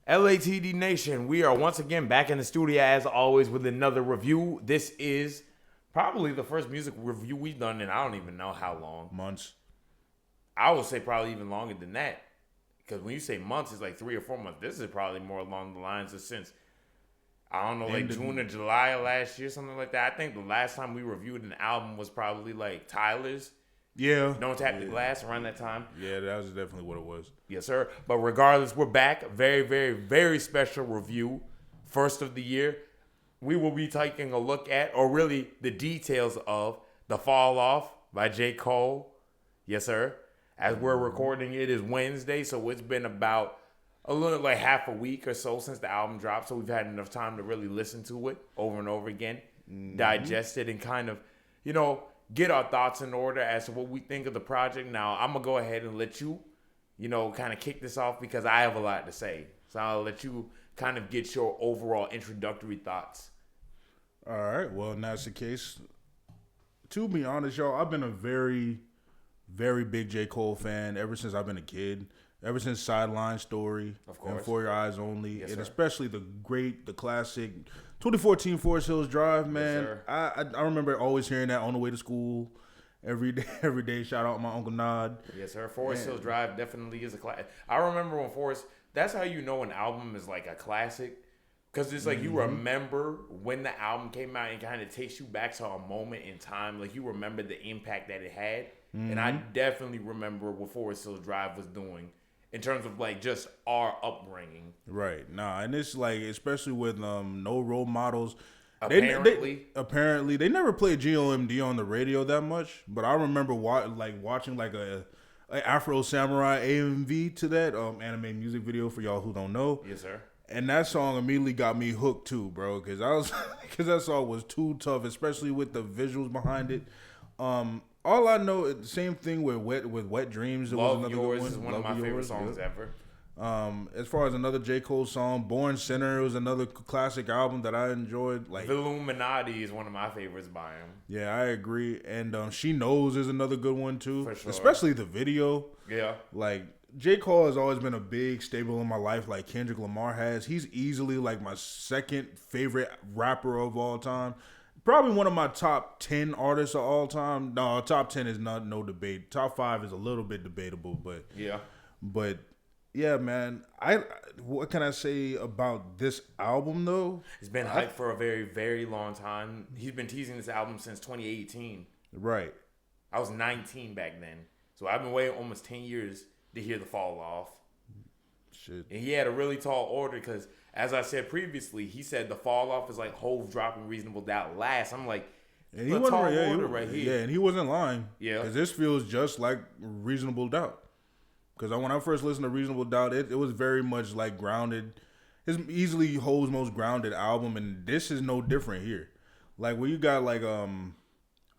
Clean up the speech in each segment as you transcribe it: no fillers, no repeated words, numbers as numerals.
LATD Nation, we are once again back in the studio as always with another review. This is probably the first music review we've done in I don't even know how long. Months. I would say probably even longer than that. Because when you say months, it's like 3 or 4 months. This is probably more along the lines of since, I don't know, like June or July of last year, something like that. I think the last time we reviewed an album was probably like Tyler's. Yeah. Don't Tap the Glass around that time. Yeah, that was definitely what it was. Yes, sir. But regardless, we're back. Very, very, very special review. First of the year. We will be taking a look at, or really the details of, The Fall Off by J. Cole. Yes, sir. As we're recording, it is Wednesday, so it's been about a little like half a week or so since the album dropped. So we've had enough time to really listen to it over and over again, digest it, and kind of, get our thoughts in order as to what we think of the project. Now, I'm going to go ahead and let you, kind of kick this off because I have a lot to say. So I'll let you kind of get your overall introductory thoughts. All right. Well, and that's the case. To be honest, y'all, I've been a very, very big J. Cole fan ever since I've been a kid. Ever since Sideline Story, of course, and For Your Eyes Only, yes, and sir. especially the classic 2014 Forest Hills Drive, man. Yes, I remember always hearing that on the way to school, every day. Shout out my Uncle Nod. Yes, sir. Forest Hills Drive definitely is a classic. I remember when that's how you know an album is like a classic, because it's like you remember when the album came out and kind of takes you back to a moment in time. Like you remember the impact that it had, and I definitely remember what Forest Hills Drive was doing in terms of like just our upbringing. Right. Nah, and it's like, especially with no role models. Apparently, they never played GOMD on the radio that much, but I remember watching like a Afro Samurai AMV to that anime music video for y'all who don't know. Yes, sir. And that song immediately got me hooked too, bro, because that song was too tough, especially with the visuals behind it. All I know, the same thing with Wet Dreams. Love Yours is one of my favorite songs ever. As far as another J. Cole song, Born Sinner was another classic album that I enjoyed. Like The Illuminati is one of my favorites by him. Yeah, I agree. And She Knows is another good one too. For sure. Especially the video. Yeah. Like J. Cole has always been a big staple in my life, like Kendrick Lamar has. He's easily like my second favorite rapper of all time. Probably one of my top 10 artists of all time. No, top 10 is no debate. Top 5 is a little bit debatable, but yeah, man. What can I say about this album though? It's been hyped for a very, very long time. He's been teasing this album since 2018. Right. I was 19 back then, so I've been waiting almost 10 years to hear The Fall Off. Shit. And he had a really tall order because, as I said previously, he said The Fall Off is like Hov dropping Reasonable Doubt last. I'm like, and he wasn't right here. Yeah, and he wasn't lying. Yeah, because this feels just like Reasonable Doubt. Because when I first listened to Reasonable Doubt, it was very much like grounded. It's easily Hov's most grounded album, and this is no different here. Like where you got like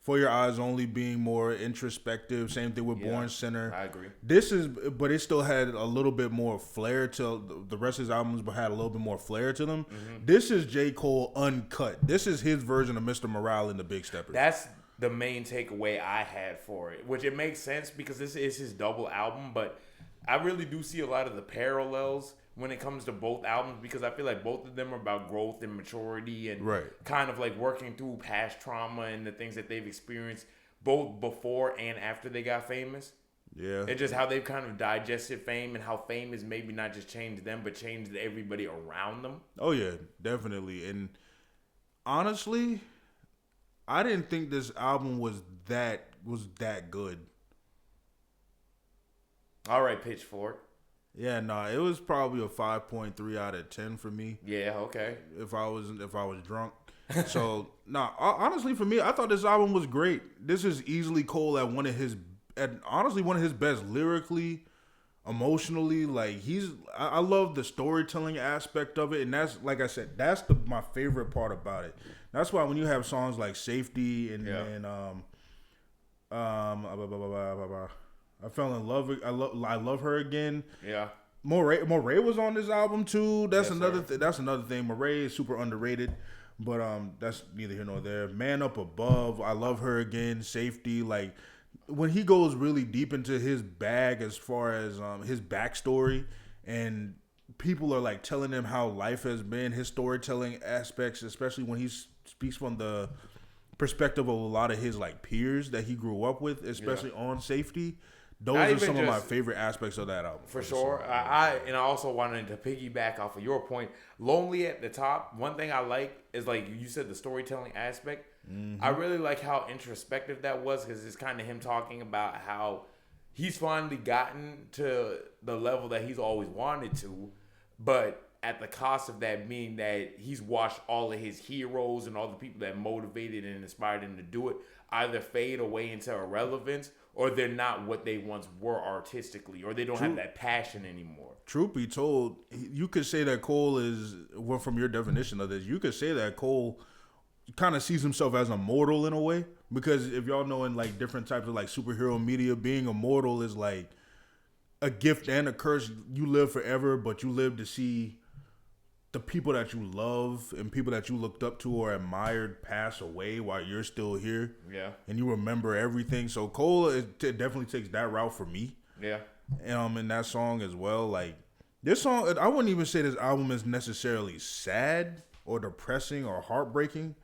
For Your Eyes Only being more introspective. Same thing with Born Sinner. I agree. But it still had a little bit more flair to the rest of his albums, but had a little bit more flair to them. Mm-hmm. This is J. Cole uncut. This is his version of Mr. Morale and the Big Steppers. That's the main takeaway I had for it, which it makes sense because this is his double album, but I really do see a lot of the parallels when it comes to both albums because I feel like both of them are about growth and maturity and kind of like working through past trauma and the things that they've experienced both before and after they got famous. Yeah. It's just how they've kind of digested fame and how fame has maybe not just changed them but changed everybody around them. Oh yeah, definitely. And honestly, I didn't think this album was that good. All right, Pitchfork. Yeah, it was probably a 5.3 out of 10 for me. Yeah, okay. If I was drunk. So, honestly for me, I thought this album was great. This is easily Cole at honestly one of his best lyrically, emotionally. Like I love the storytelling aspect of it, and that's, like I said, that's my favorite part about it. That's why when you have songs like Safety and I fell in love. I love her again. Yeah. Moray was on this album too. That's another. That's another thing. Moray is super underrated, but that's neither here nor there. Man Up Above. I love her again. Safety. Like when he goes really deep into his bag as far as his backstory and people are like telling him how life has been, his storytelling aspects, especially when he speaks from the perspective of a lot of his like peers that he grew up with, especially on safety. Those are some of my favorite aspects of that album. For sure. I also wanted to piggyback off of your point. Lonely at the top. One thing I like is, like you said, the storytelling aspect. I really like how introspective that was, because it's kind of him talking about how he's finally gotten to the level that he's always wanted to, but at the cost of that being that he's watched all of his heroes and all the people that motivated and inspired him to do it either fade away into irrelevance, or they're not what they once were artistically, or they don't have that passion anymore. Truth be told, you could say that Cole is, well, from your definition of this, you could say that Cole kind of sees himself as immortal in a way, because if y'all know in like different types of like superhero media, being immortal is like a gift and a curse. You live forever, but you live to see the people that you love and people that you looked up to or admired pass away while you're still here. Yeah. And you remember everything. So Cole, it definitely takes that route for me. Yeah. In that song as well. Like, this song, I wouldn't even say this album is necessarily sad or depressing or heartbreaking.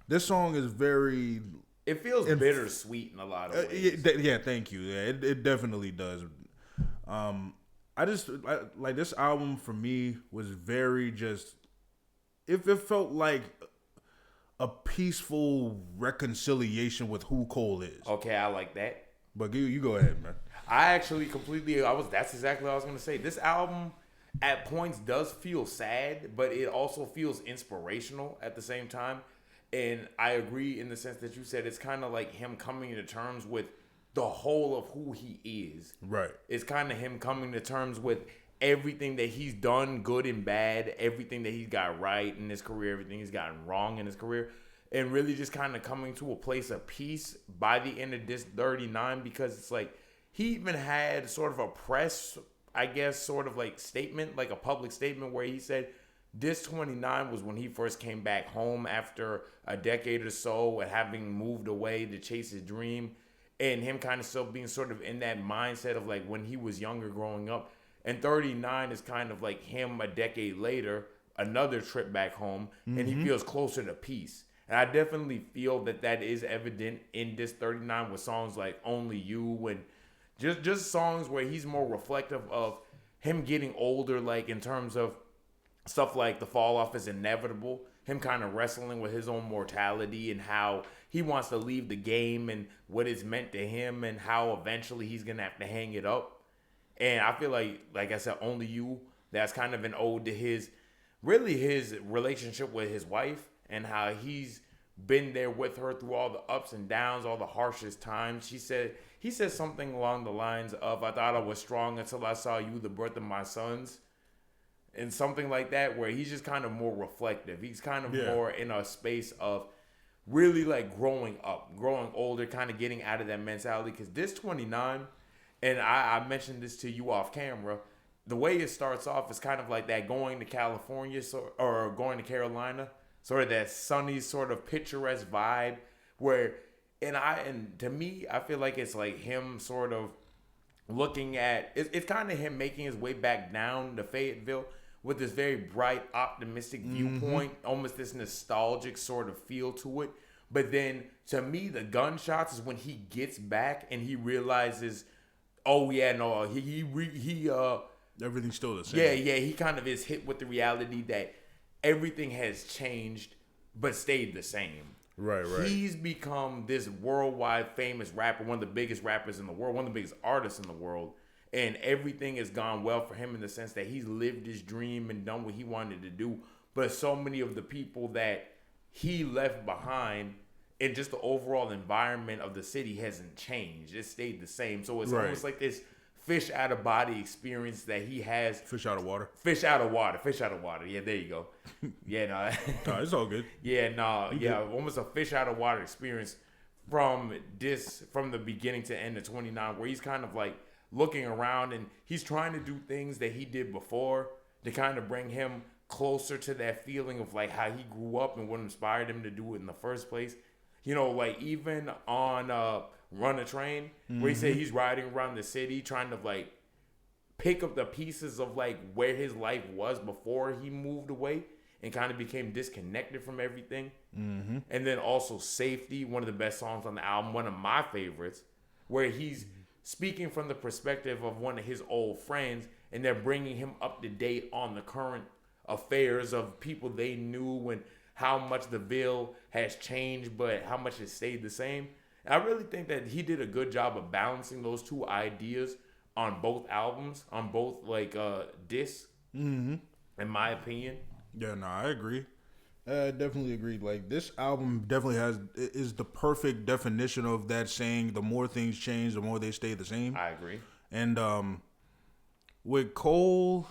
This song is very... It feels bittersweet in a lot of ways. Yeah, thank you. Yeah, it definitely does. Like this album for me was very just, it felt like a peaceful reconciliation with who Cole is. Okay, I like that. But you go ahead, man. That's exactly what I was going to say. This album at points does feel sad, but it also feels inspirational at the same time. And I agree in the sense that you said it's kind of like him coming to terms with the whole of who he is. Right. It's kind of him coming to terms with everything that he's done, good and bad, everything that he's got right in his career, everything he's gotten wrong in his career, and really just kind of coming to a place of peace by the end of this 39, because it's like he even had sort of a press, I guess, sort of like statement, like a public statement where he said this 29 was when he first came back home after a decade or so and having moved away to chase his dream. And him kind of still being sort of in that mindset of like when he was younger growing up. And 39 is kind of like him a decade later, another trip back home, and he feels closer to peace. And I definitely feel that is evident in this 39 with songs like Only You and just songs where he's more reflective of him getting older, like in terms of stuff like The Fall Off is Inevitable, him kind of wrestling with his own mortality and how he wants to leave the game and what it's meant to him and how eventually he's going to have to hang it up. And I feel like I said, Only You, that's kind of an ode to his relationship with his wife and how he's been there with her through all the ups and downs, all the harshest times. He said something along the lines of, I thought I was strong until I saw you, the birth of my sons. And something like that, where he's just kind of more reflective. He's kind of more in a space of really like growing up, growing older, kind of getting out of that mentality. Because this 29, and I mentioned this to you off camera, the way it starts off is kind of like that going to California or going to Carolina, sort of that sunny, sort of picturesque vibe. Where, and to me, I feel like it's like him sort of looking at, it's kind of him making his way back down to Fayetteville with this very bright, optimistic viewpoint, almost this nostalgic sort of feel to it. But then, to me, the gunshots is when he gets back and he realizes, oh yeah, no, everything's still the same. Yeah, he kind of is hit with the reality that everything has changed but stayed the same. Right. He's become this worldwide famous rapper, one of the biggest rappers in the world, one of the biggest artists in the world. And everything has gone well for him in the sense that he's lived his dream and done what he wanted to do. But so many of the people that he left behind and just the overall environment of the city hasn't changed. It stayed the same. So it's almost like this fish out of body experience that he has. Fish out of water. Fish out of water. Yeah, there you go. Yeah, no. No, it's all good. Almost a fish out of water experience from the beginning to end of 29, where he's kind of like looking around and he's trying to do things that he did before to kind of bring him closer to that feeling of like how he grew up and what inspired him to do it in the first place. You know, like even on Run a Train, where he said he's riding around the city trying to like pick up the pieces of like where his life was before he moved away and kind of became disconnected from everything. Mm-hmm. And then also Safety, one of the best songs on the album, one of my favorites, where he's speaking from the perspective of one of his old friends, and they're bringing him up to date on the current affairs of people they knew and how much the Ville has changed, but how much it stayed the same. And I really think that he did a good job of balancing those two ideas on both albums, on both like discs, in my opinion. Yeah, no, I agree. I definitely agree. Like, this album definitely is the perfect definition of that saying, the more things change, the more they stay the same. I agree. And with Cole,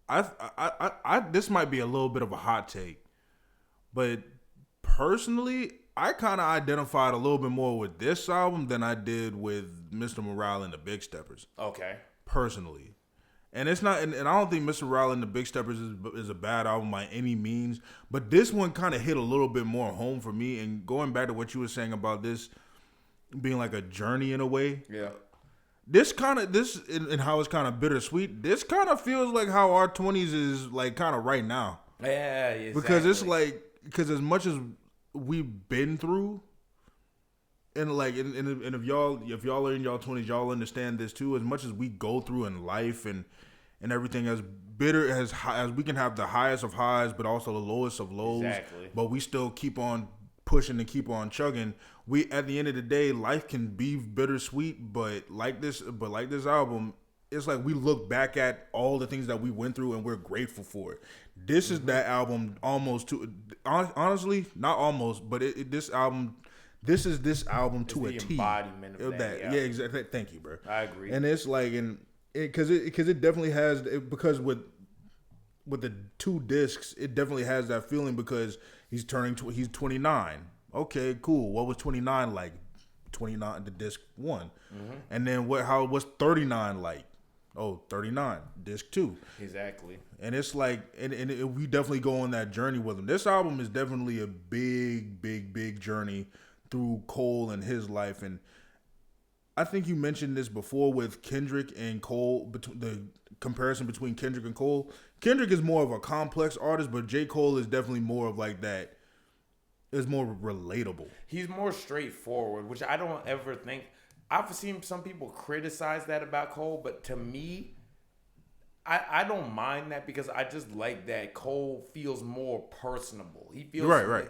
I this might be a little bit of a hot take, but personally, I kind of identified a little bit more with this album than I did with Mr. Morale and the Big Steppers. Okay. Personally. And it's not, and I don't think Mr. Morale and the Big Steppers is a bad album by any means, but this one kind of hit a little bit more home for me. And going back to what you were saying about this being like a journey in a way, Yeah. And how it's kind of bittersweet. This kind of feels like how our 20s is like kind of right now. Yeah, exactly. Because it's like, because as much as we've been through, and like, and if y'all are in y'all 20s, y'all understand this too. As much as we go through in life and everything, as bitter as we can have the highest of highs, but also the lowest of lows. Exactly. But we still keep on pushing and keep on chugging. We, at the end of the day, life can be bittersweet, but like this album, it's like we look back at all the things that we went through and we're grateful for it. This is that album almost to, honestly, not almost, but this album. This is this album to a T. Embodiment of that. Yeah, exactly. Thank you, bro. I agree. And it's like, because it definitely has, because with the two discs, it definitely has that feeling because he's 29. Okay, cool. What was 29 like? 29, the disc 1. And then what's 39 like? Oh, 39, disc 2. Exactly. And it's like, we definitely go on that journey with him. This album is definitely a big journey through Cole and his life. And I think you mentioned this before with Kendrick and Cole, the comparison between Kendrick and Cole. Kendrick is more of a complex artist, but J. Cole is definitely more of like that, is more relatable. He's more straightforward, which I don't ever think. I've seen some people criticize that about Cole, but to me, I don't mind that because I just like that Cole feels more personable. He feels right.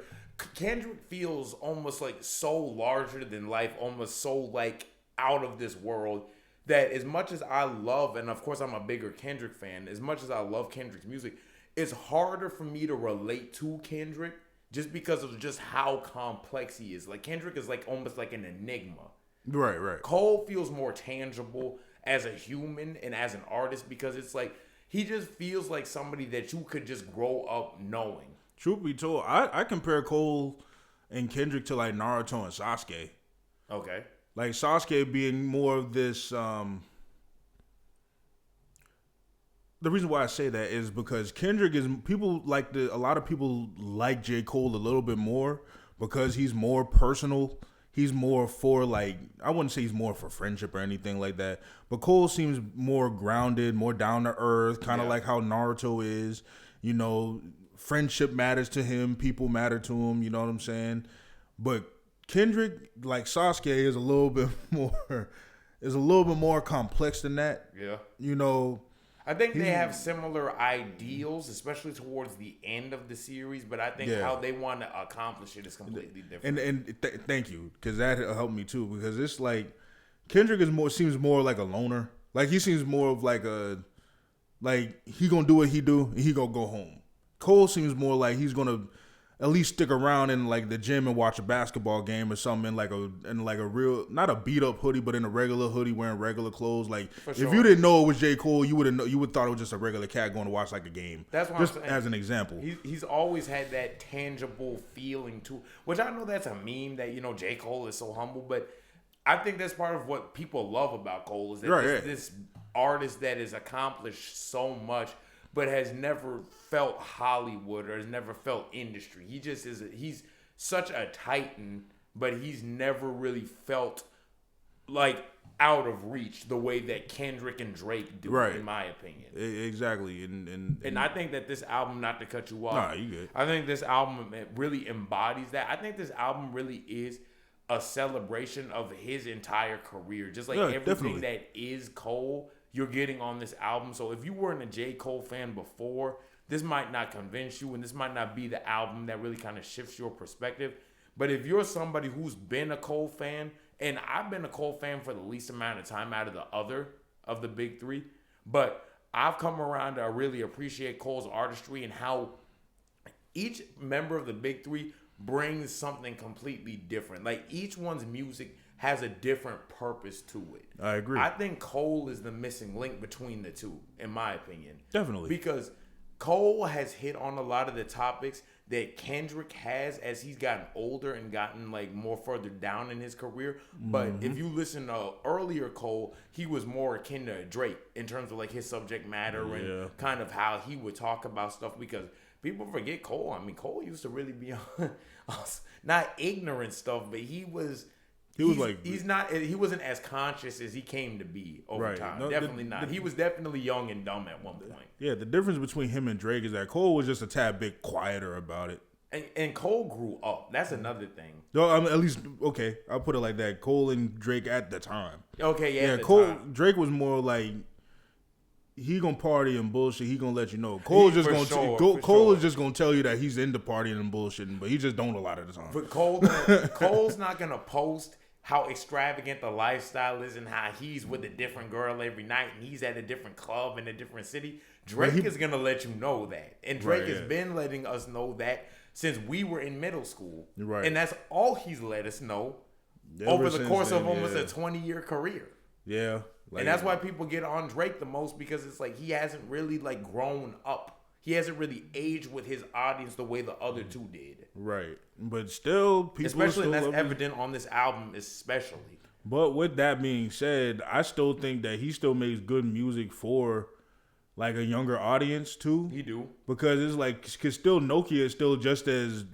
Kendrick feels almost like so larger than life, almost so like out of this world, that as much as I love, and of course I'm a bigger Kendrick fan, as much as I love Kendrick's music, it's harder for me to relate to Kendrick just because of just how complex he is. Like, Kendrick is like almost like an enigma. Right. Cole feels more tangible as a human and as an artist because it's like he just feels like somebody that you could just grow up knowing. Truth be told, I compare Cole and Kendrick to like Naruto and Sasuke. Okay. Like Sasuke being more of this. The reason why I say that is because Kendrick is, a lot of people like J. Cole a little bit more because he's more personal. He's more for like, I wouldn't say he's more for friendship or anything like that, but Cole seems more grounded, more down to earth, kind of like how Naruto is. You know, friendship matters to him, people matter to him, you know what I'm saying? But Kendrick, like Sasuke, is a little bit more complex than that. Yeah. You know, I think they have similar ideals, especially towards the end of the series, but I think how they want to accomplish it is completely different. Thank you, because that helped me too, because it's like Kendrick seems more like a loner. Like, he seems more of like he gonna do what he do and he gonna go home. Cole seems more like he's gonna at least stick around in like the gym and watch a basketball game or something in like a real, not a beat up hoodie, but in a regular hoodie wearing regular clothes. Like, if you didn't know it was J. Cole, you would thought it was just a regular cat going to watch like a game. That's what just I'm saying. As an example. He's always had that tangible feeling too, which I know that's a meme that, J. Cole is so humble, but I think that's part of what people love about Cole is that this artist that has accomplished so much but has never felt Hollywood or has never felt industry. He just is. He's such a titan, but he's never really felt like out of reach the way that Kendrick and Drake do, Right. in my opinion. Exactly. And I think that this album, not to cut you off, Nah, you good. I think this album it really embodies that. I think this album really is a celebration of his entire career. Just like everything definitely. that is Cole, you're getting on this album. So if you weren't a J. Cole fan before, this might not convince you, and this might not be the album that really kind of shifts your perspective. But if you're somebody who's been a Cole fan, and I've been a Cole fan for the least amount of time out of the other of the big three, but I've come around to really appreciate Cole's artistry and how each member of the big three brings something completely different. Like each one's music has a different purpose to it. I agree. I think Cole is the missing link between the two, in my opinion. Definitely. Because Cole has hit on a lot of the topics that Kendrick has as he's gotten older and gotten like more further down in his career. But if you listen to earlier Cole, he was more akin to Drake in terms of like his subject matter and kind of how he would talk about stuff, because people forget Cole. I mean, Cole used to really be on not ignorant stuff, but he wasn't as conscious as he came to be over time. No, definitely not. He was definitely young and dumb at one point. Yeah, the difference between him and Drake is that Cole was just a tad bit quieter about it. And Cole grew up. That's another thing. No, I mean, at least okay. I'll put it like that. Cole and Drake at the time. Okay, yeah. Drake was more like he gonna party and bullshit. He gonna let you know. Cole is just gonna tell you that he's into partying and bullshitting, but he just don't a lot of the time. But Cole's not gonna post how extravagant the lifestyle is and how he's with a different girl every night and he's at a different club in a different city. Drake is going to let you know that. And Drake has been letting us know that since we were in middle school. Right. And that's all he's let us know over the course of almost a 20-year career. Yeah. And that's why people get on Drake the most, because it's like he hasn't really like grown up. He hasn't really aged with his audience the way the other two did. Right. But still, people especially, still and that's evident on this album especially. But with that being said, I still think that he still makes good music for like a younger audience too. He do. Because it's like, cause still Nokia is still just as,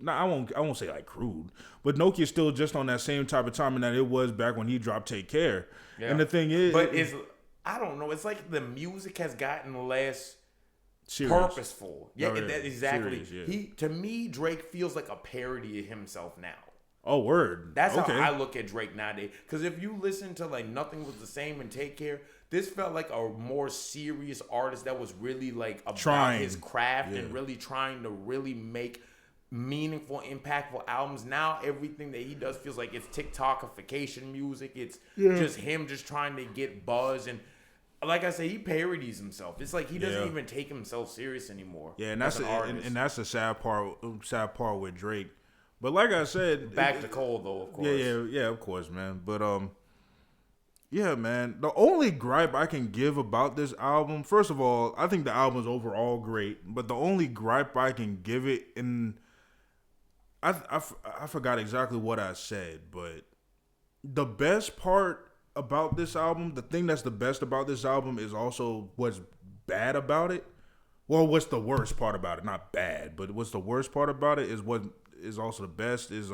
I won't say like crude, but Nokia is still just on that same type of timing that it was back when he dropped Take Care. Yeah. And the thing is, but I don't know. It's like the music has gotten less serious. Purposeful. Yeah, exactly. Serious, yeah. To me, Drake feels like a parody of himself now. Oh, word. That's how I look at Drake nowadays. Because if you listen to like Nothing Was the Same and Take Care, this felt like a more serious artist that was really like about his craft and really trying to really make meaningful, impactful albums. Now everything that he does feels like it's TikTokification music. It's just him just trying to get buzz, and like I say, he parodies himself. It's like he doesn't even take himself serious anymore. Yeah, and that's the sad part with Drake. But like I said, back to Cole though, of course. Yeah, of course, man. But yeah, man. The only gripe I can give about this album, first of all, I think the album's overall great. But the only gripe I can give it, and I forgot exactly what I said, but the best part about this album, the thing that's the best about this album is also what's bad about it. Well, what's the worst part about it? Not bad, but what's the worst part about it is what is also the best is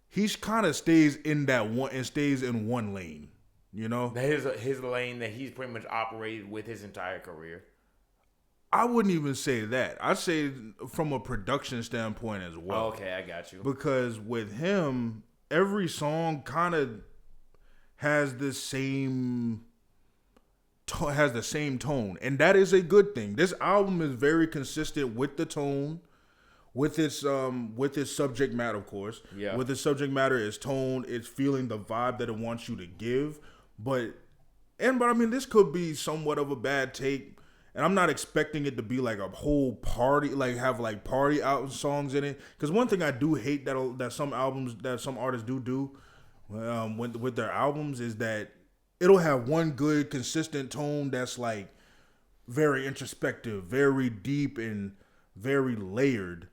he kind of stays in that one and stays in one lane, you know? His lane that he's pretty much operated with his entire career. I wouldn't even say that. I'd say from a production standpoint as well. Oh, okay, I got you. Because with him, every song kind of has the same tone, and that is a good thing. This album is very consistent with the tone, with its subject matter, of course. Yeah. With its subject matter, its tone, it's feeling the vibe that it wants you to give. But I mean, this could be somewhat of a bad take. And I'm not expecting it to be like a whole party, like have like party out songs in it. Because one thing I do hate that some artists do with their albums is that it'll have one good consistent tone that's like very introspective, very deep, and very layered.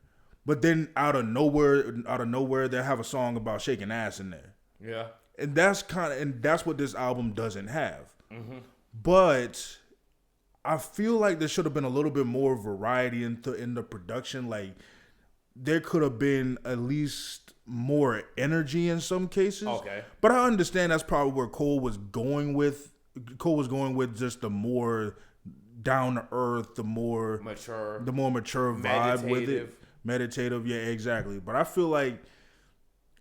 But then out of nowhere, they'll have a song about shaking ass in there. Yeah, and that's what this album doesn't have. Mm-hmm. But I feel like there should have been a little bit more variety in the production. Like there could have been at least more energy in some cases. Okay. But I understand that's probably where Cole was going with. Cole was going with just the more down to earth, the more mature vibe with it. Meditative, yeah, exactly. But I feel like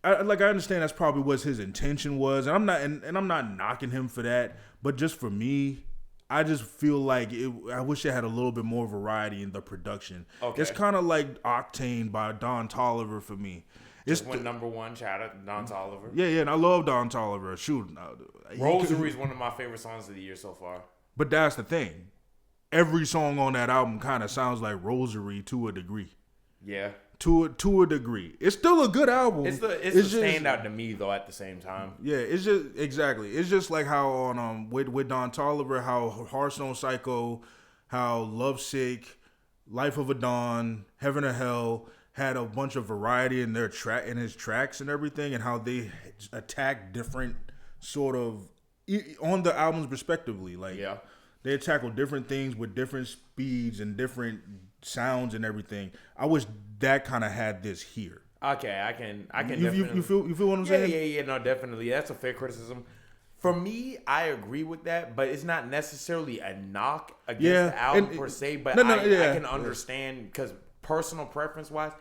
I understand that's probably what his intention was, and I'm not knocking him for that. But just for me, I just feel like I wish it had a little bit more variety in the production. Okay. It's kind of like Octane by Don Toliver for me. Just went number one. Shout out to Don Toliver. Yeah, and I love Don Toliver. Shoot, Rosary is one of my favorite songs of the year so far. But that's the thing. Every song on that album kind of sounds like Rosary to a degree. Yeah. To a degree. It's still a good album. It's a standout to me though at the same time. Yeah, it's just exactly. It's just like how on with Don Toliver, how Hearthstone Psycho, how Lovesick, Life of a Dawn, Heaven or Hell had a bunch of variety in their his tracks and everything, and how they attack different sort of on the albums respectively. Like they tackle different things with different speeds and different sounds and everything. I wish that kind of had this here. Okay, I can you feel what I'm saying? Yeah, no, definitely. That's a fair criticism. For me, I agree with that, but it's not necessarily a knock against the album per se. But I can understand because personal preference wise,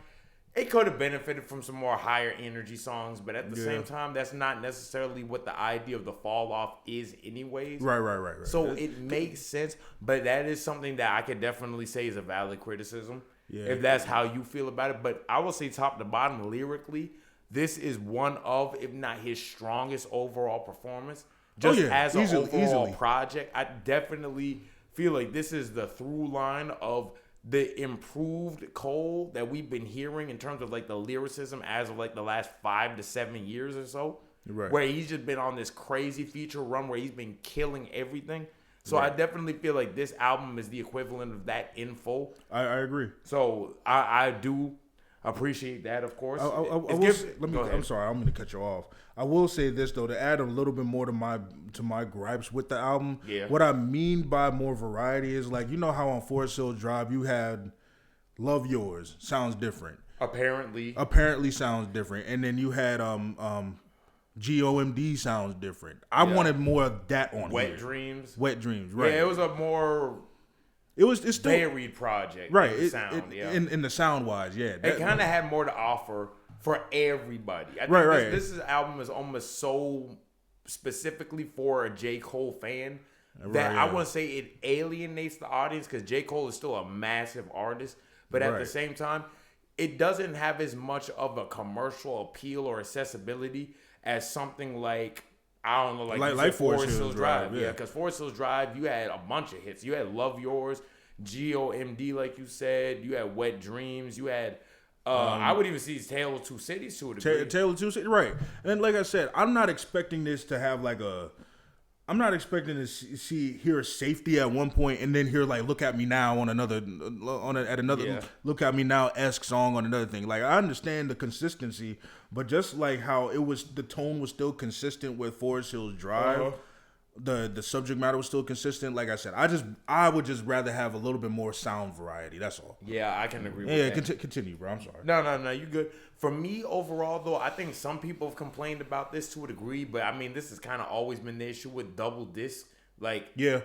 it could have benefited from some more higher energy songs, but at the same time, that's not necessarily what the idea of the fall off is anyways. Right. So it makes sense, but that is something that I could definitely say is a valid criticism. Yeah. If that's how you feel about it. But I will say top to bottom lyrically, this is one of, if not his strongest overall performance. Just as an overall project, I definitely feel like this is the through line of the improved Cole that we've been hearing in terms of like the lyricism as of like the last 5 to 7 years or so. Right. Where he's just been on this crazy feature run where he's been killing everything. So I definitely feel like this album is the equivalent of that in full. I agree. So I do appreciate that, of course. I'm sorry, I'm going to cut you off. I will say this though, to add a little bit more to my gripes with the album. Yeah. What I mean by more variety is like, you know how on Forest Hills Drive you had Love Yours, sounds different. Apparently sounds different. And then you had GOMD sounds different. I wanted more of that on Wet Dreams, right? Yeah, it was a more it's still varied project, right? In the sound wise, yeah, it kind of had more to offer for everybody. I think this album is almost so specifically for a J. Cole fan that I wouldn't say it alienates the audience because J. Cole is still a massive artist, but at the same time, it doesn't have as much of a commercial appeal or accessibility as something like, I don't know, like Forest Hills Drive. Yeah, because Forest Hills Drive, you had a bunch of hits. You had Love Yours, GOMD, like you said. You had Wet Dreams. You had, I would even see Tale of Two Cities to a degree. Tale of Two Cities, right. And like I said, I'm not expecting this to have like I'm not expecting to hear Safety at one point and then hear like Look at Me Now on another Look at Me Now-esque song on another thing. Like I understand the consistency, but just like how the tone was still consistent with Forest Hills Drive, the subject matter was still consistent. Like I said, I would just rather have a little bit more sound variety. That's all. Yeah, I can agree with that. Continue, bro. I'm sorry. No, you good. For me, overall, though, I think some people have complained about this to a degree, but I mean, this has kind of always been the issue with double disc,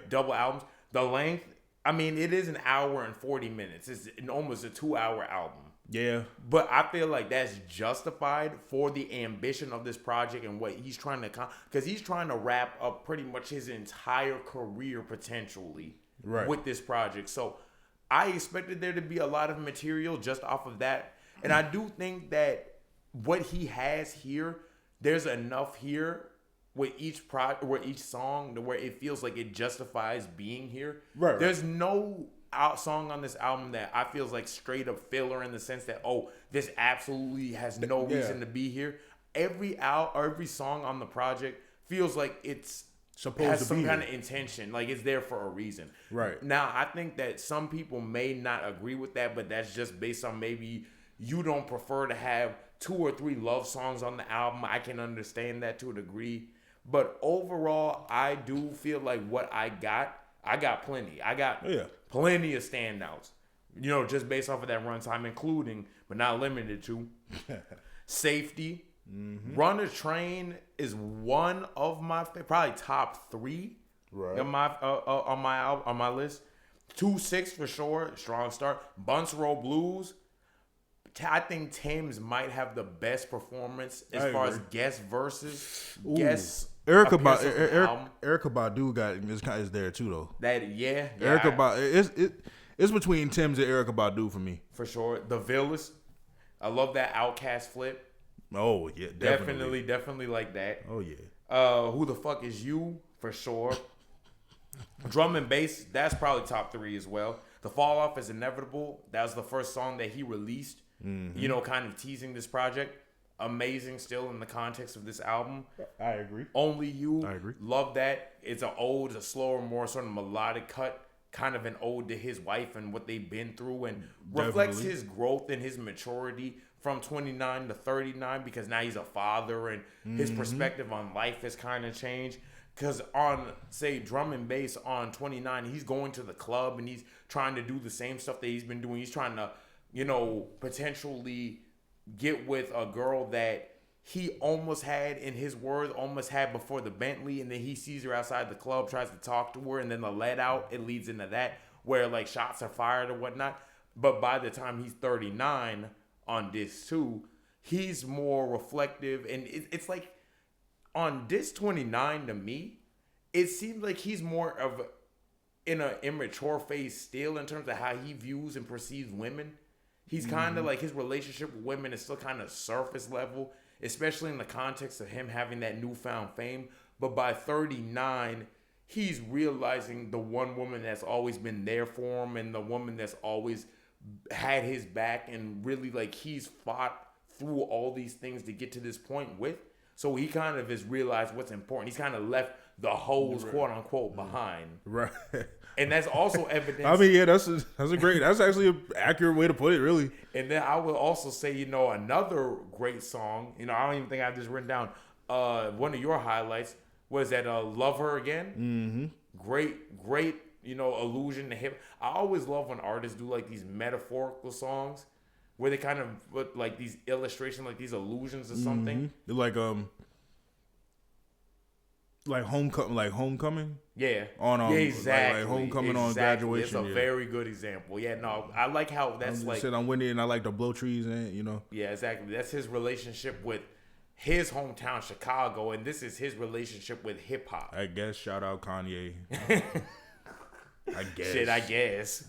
double albums. The length, I mean, it is an hour and 40 minutes. It's almost a 2-hour album. Yeah. But I feel like that's justified for the ambition of this project and what he's trying to accomplish. Because he's trying to wrap up pretty much his entire career potentially with this project. So I expected there to be a lot of material just off of that. And I do think that what he has here, there's enough here with each song to where it feels like it justifies being here. Right. There's no song on this album that I feels like straight up filler in the sense that, oh, this absolutely has no reason to be here. Every song on the project feels like it's has some kind of intention, like it's there for a reason. Right. Now, I think that some people may not agree with that, but that's just based on maybe you don't prefer to have 2 or 3 love songs on the album. I can understand that to a degree. But overall, I do feel like what I got plenty. I got plenty of standouts. just based off of that runtime, including but not limited to Safety. Run a Train is one of my probably top 3 on my list. 2-6 for sure, strong start. Bunce Roll Blues. I think Tim's might have the best performance as far as guest verses. Guest Erykah Badu is there too though. Erykah Badu. It's between Tim's and Erykah Badu for me. For sure. The Villas. I love that Outkast flip. Oh yeah, definitely like that. Oh yeah. Who the fuck is you? For sure. Drum and bass, that's probably top 3 as well. The Fall Off is Inevitable. That was the first song that he released. Kind of teasing this project. Amazing still in the context of this album. I agree. Only You. I agree. Love that. It's an ode, a slower, more sort of melodic cut. Kind of an ode to his wife and what they've been through, and reflects his growth and his maturity from 29 to 39, because now he's a father and his perspective on life has kind of changed. Because on, say, Drum and Bass on 29, he's going to the club and he's trying to do the same stuff that he's been doing. He's trying to, potentially get with a girl that he almost had, in his words, before the Bentley, and then he sees her outside the club, tries to talk to her, and then the let out, it leads into that, where like shots are fired or whatnot. But by the time he's 39 on disc 2, he's more reflective, and it's like on disc 29 to me, it seems like he's more of in an immature phase still in terms of how he views and perceives women. He's kind of like, his relationship with women is still kind of surface level, especially in the context of him having that newfound fame. But by 39, he's realizing the one woman that's always been there for him and the woman that's always had his back, and really like he's fought through all these things to get to this point with. So he kind of has realized what's important. He's kind of left the hoes, quote unquote, behind. Right. And that's also evidence. I mean, yeah, that's actually an accurate way to put it, really. And then I would also say, another great song, I don't even think I have this written down. One of your highlights was that Love Her Again. Great, allusion to hip. I always love when artists do like these metaphorical songs where they kind of put like these illustrations, like these allusions or something. Like homecoming. Yeah. Exactly. Like homecoming on graduation. It's a very good example. Yeah, no, I like how that's like. Said I'm windy and I like to blow trees and Yeah, exactly. That's his relationship with his hometown, Chicago, and this is his relationship with hip hop. I guess. Shout out Kanye. I guess. Shit, I guess.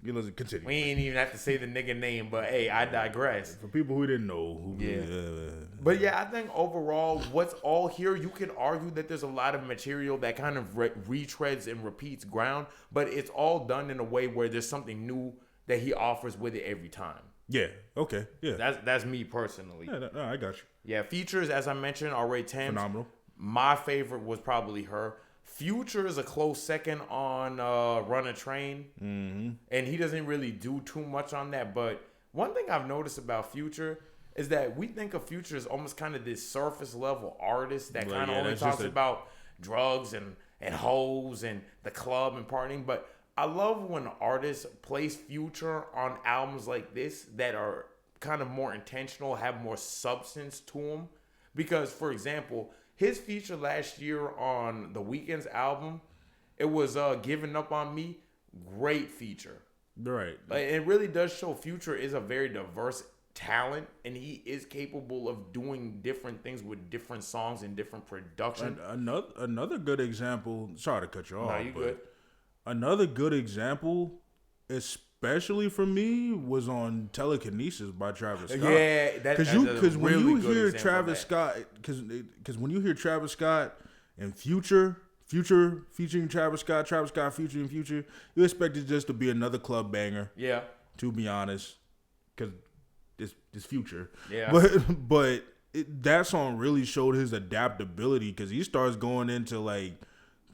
Continue. We ain't even have to say the nigga name, but hey, I digress. For people who didn't know. But yeah, I think overall, what's all here, you can argue that there's a lot of material that kind of retreads and repeats ground, but it's all done in a way where there's something new that he offers with it every time. Yeah. Okay. Yeah. That's me personally. Yeah, no, I got you. Yeah, features, as I mentioned, are Ray Thames. Phenomenal. My favorite was probably her. Future is a close second on Run a Train. And he doesn't really do too much on that. But one thing I've noticed about Future is that we think of Future as almost kind of this surface level artist that kind of only talks about drugs and hoes and the club and partying. But I love when artists place Future on albums like this that are kind of more intentional, have more substance to them. Because, for example, his feature last year on The Weeknd's album, it was Giving Up on Me. Great feature. Right. Like, it really does show Future is a very diverse talent, and he is capable of doing different things with different songs and different production. Another good example. Sorry to cut you off. No, you good. Another good example, especially for me, was on Telekinesis by Travis Scott. Yeah, because when you hear Travis Scott, because when you hear Travis Scott and Future featuring Travis Scott featuring Future, you expect it just to be another club banger. Yeah. To be honest, because this Future. Yeah. But that song really showed his adaptability, because he starts going into like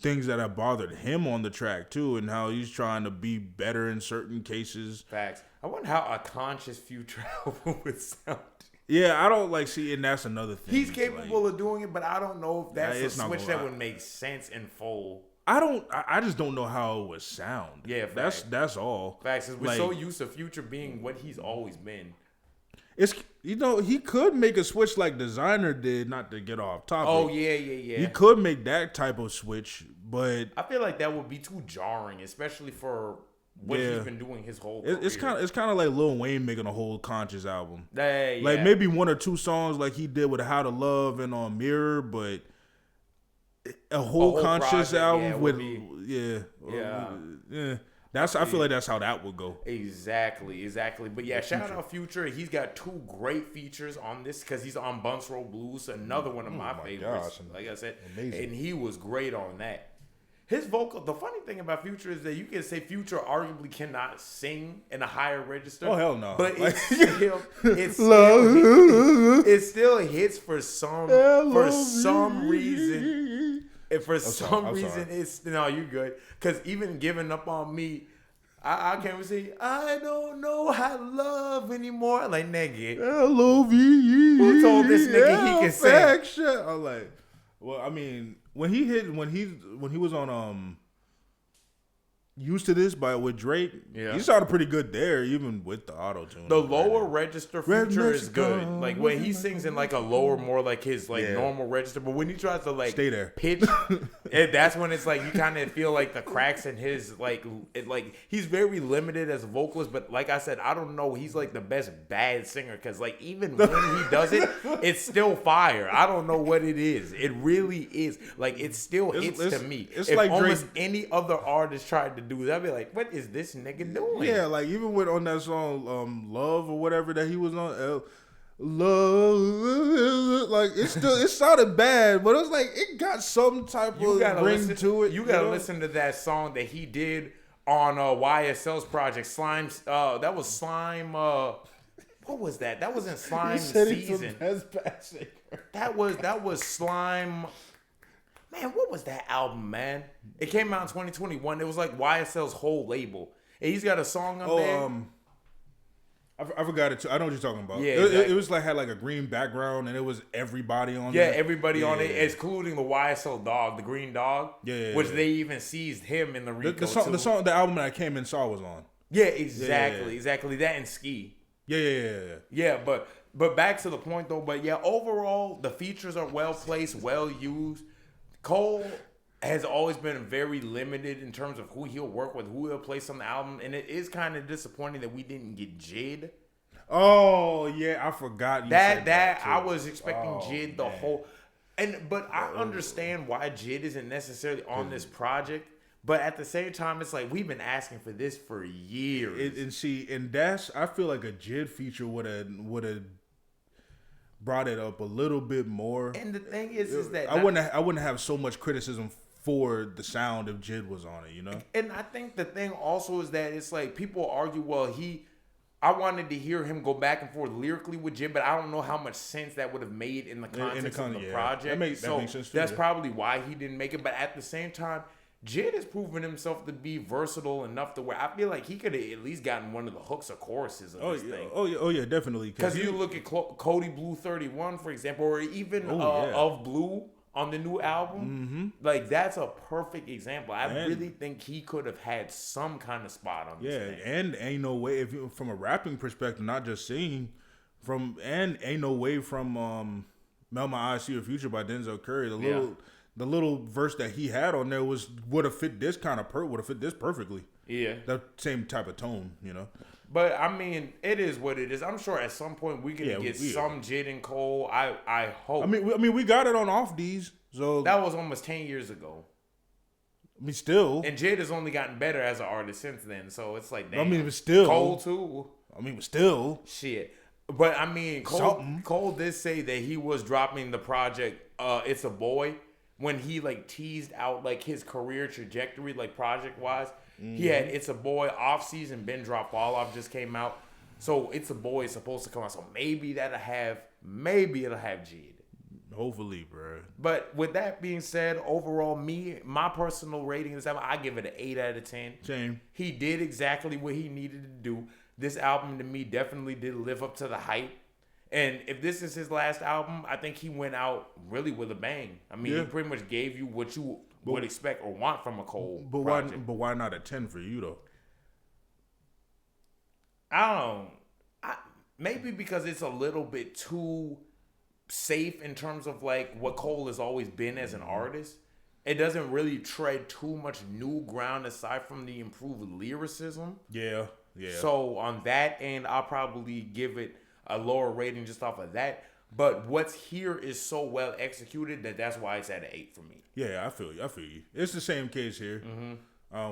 things that have bothered him on the track too, and how he's trying to be better in certain cases. Facts. I wonder how a conscious Future album would sound. Yeah, I don't see, and that's another thing. He's capable of doing it, but I don't know if that's a switch that would make sense in full. I just don't know how it would sound. Yeah, that's all. Facts is we're Like, so used to Future being what he's always been. it's he could make a switch like Designer did, not to get off topic. Oh yeah. He could make that type of switch, but I feel like that would be too jarring, especially for what he's been doing his whole career. it's kind of like Lil Wayne making a whole conscious album. Yeah. Like maybe one or two songs like he did with How to Love and on Mirror, but a whole conscious project, album with Yeah. That's I feel like that's how that would go. Exactly. But yeah, shout out Future. He's got 2 great features on this because he's on Bunks Road Blues, another one of my favorites. gosh, like I said, amazing. And he was great on that. His vocal. The funny thing about Future is that you can say Future arguably cannot sing in a higher register. Oh hell no! But Like, it still hits for some reason. And for some reason, it's no, you good. Because even giving up on me, I can't even say I don't know how to love anymore. Like nigga, LOVE. who told this nigga he can sing? Shit. I'm like, well, I mean, when he was on Used to This with Drake, he sounded pretty good there, even with the auto tune. The lower register Future is good. Like when he sings in like a lower, more like his normal register, but when he tries to like stay there pitch, that's when it's like you kind of feel like the cracks in his like he's very limited as a vocalist. But like I said, I don't know. He's like the best bad singer because like even when he does it, it's still fire. I don't know what it is. It really is. Like it still hits to me. It's if like almost Drake, any other artist tried to do that, I'd be like, what is this nigga doing? Yeah, like even with on that song Love or whatever that he was on, Love, like it sounded bad, but it was like it got some type of ring to it. You gotta listen to that song that he did on YSL's project Slime. That was Slime. What was that? That wasn't Slime Season. That was Slime. Man, what was that album, man? It came out in 2021. It was like YSL's whole label. And he's got a song on there. I forgot it too. I know what you're talking about. Yeah, it was like had like a green background and it was everybody on there. Yeah, everybody on it, excluding the YSL dog, the green dog. Which they even seized him in the Rico the album that I came and saw was on. Yeah, exactly. That and Ski. Yeah, but back to the point though. But yeah, overall the features are well placed, well used. Cole has always been very limited in terms of who he'll work with, who he'll place on the album, and it is kind of disappointing that we didn't get Jid. Oh yeah, I forgot that I was expecting Jid the whole, but I understand why Jid isn't necessarily on this project. But at the same time, it's like we've been asking for this for years. And that's I feel like a Jid feature would have brought it up a little bit more. And the thing is that I wouldn't have so much criticism for the sound if Jid was on it, you know. And I think the thing also is that it's like people argue, well, I wanted to hear him go back and forth lyrically with Jid, but I don't know how much sense that would have made in the context of the project. That makes sense too. That's probably why he didn't make it. But at the same time, Jid has proven himself to be versatile enough to where I feel like he could have at least gotten one of the hooks or choruses of this thing. Oh yeah, definitely. Because you look at Cody Blue 31, for example, or even Of Blue on the new album. Like that's a perfect example. I really think he could have had some kind of spot on this thing. And ain't no way from a rapping perspective, not just singing, ain't no way from Melt My Eyes See Your Future by Denzel Curry. The little verse that he had on there would have fit this perfectly. Yeah, that same type of tone, you know. But I mean, it is what it is. I'm sure at some point we can get some Jid and Cole. I hope. I mean, we got it on Off These, so that was almost 10 years ago. I mean, still, and Jid has only gotten better as an artist since then. So it's like, damn. I mean, but still, Cole too. I mean, but still, shit. But I mean, Cole did say that he was dropping the project. It's a Boy. When he like teased out like his career trajectory, like project wise, he had It's a Boy, Off Season, Ben Drop Fall Off just came out. So It's a Boy is supposed to come out. So maybe it'll have Jid. Hopefully, bro. But with that being said, overall, my personal rating is I give it an 8 out of 10. Same. He did exactly what he needed to do. This album to me definitely did live up to the hype. And if this is his last album, I think he went out really with a bang. I mean, he pretty much gave you what you would expect or want from a Cole But project. why not a 10 for you though? I don't know. Maybe because it's a little bit too safe in terms of like what Cole has always been as an artist. It doesn't really tread too much new ground aside from the improved lyricism. Yeah. So on that end, I'll probably give it a lower rating just off of that. But what's here is so well executed that's why it's at an 8 for me. Yeah, I feel you. It's the same case here.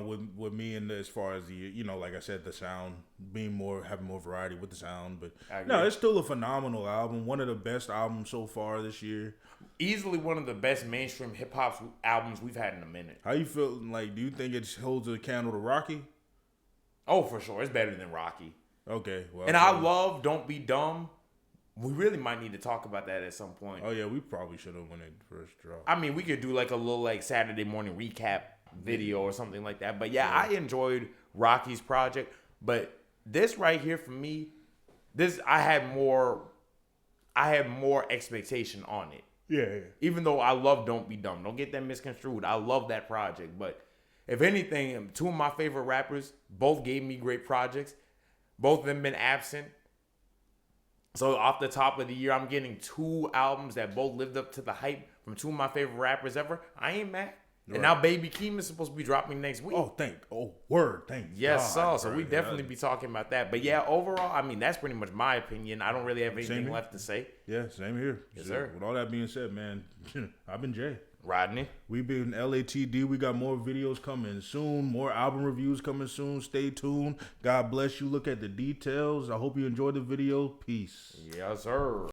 With me and as far as the like I said, the sound having more variety with the sound, but no, it's still a phenomenal album. One of the best albums so far this year. Easily one of the best mainstream hip hop albums we've had in a minute. How you feel? Like, do you think it holds a candle to Rocky? Oh, for sure, it's better than Rocky. Okay, well, and I love Don't Be Dumb. We really might need to talk about that at some point. Oh yeah, we probably should have when it first dropped. I mean, we could do like a little like Saturday morning recap video or something like that. But yeah, I enjoyed Rocky's project. But this right here for me, I had more expectation on it. Yeah. Even though I love Don't Be Dumb. Don't get that misconstrued. I love that project. But if anything, two of my favorite rappers both gave me great projects. Both of them been absent. So off the top of the year, I'm getting 2 albums that both lived up to the hype from 2 of my favorite rappers ever. I ain't mad. Right. And now Baby Keem is supposed to be dropping next week. Thank Yes, God, so we definitely be talking about that. But yeah, overall, I mean, that's pretty much my opinion. I don't really have anything left to say. Yeah, same here. Yes, sir. With all that being said, man, I've been Jay. Rodney. We've been LATD. We got more videos coming soon. More album reviews coming soon. Stay tuned. God bless you. Look at the details. I hope you enjoyed the video. Peace. Yes, sir.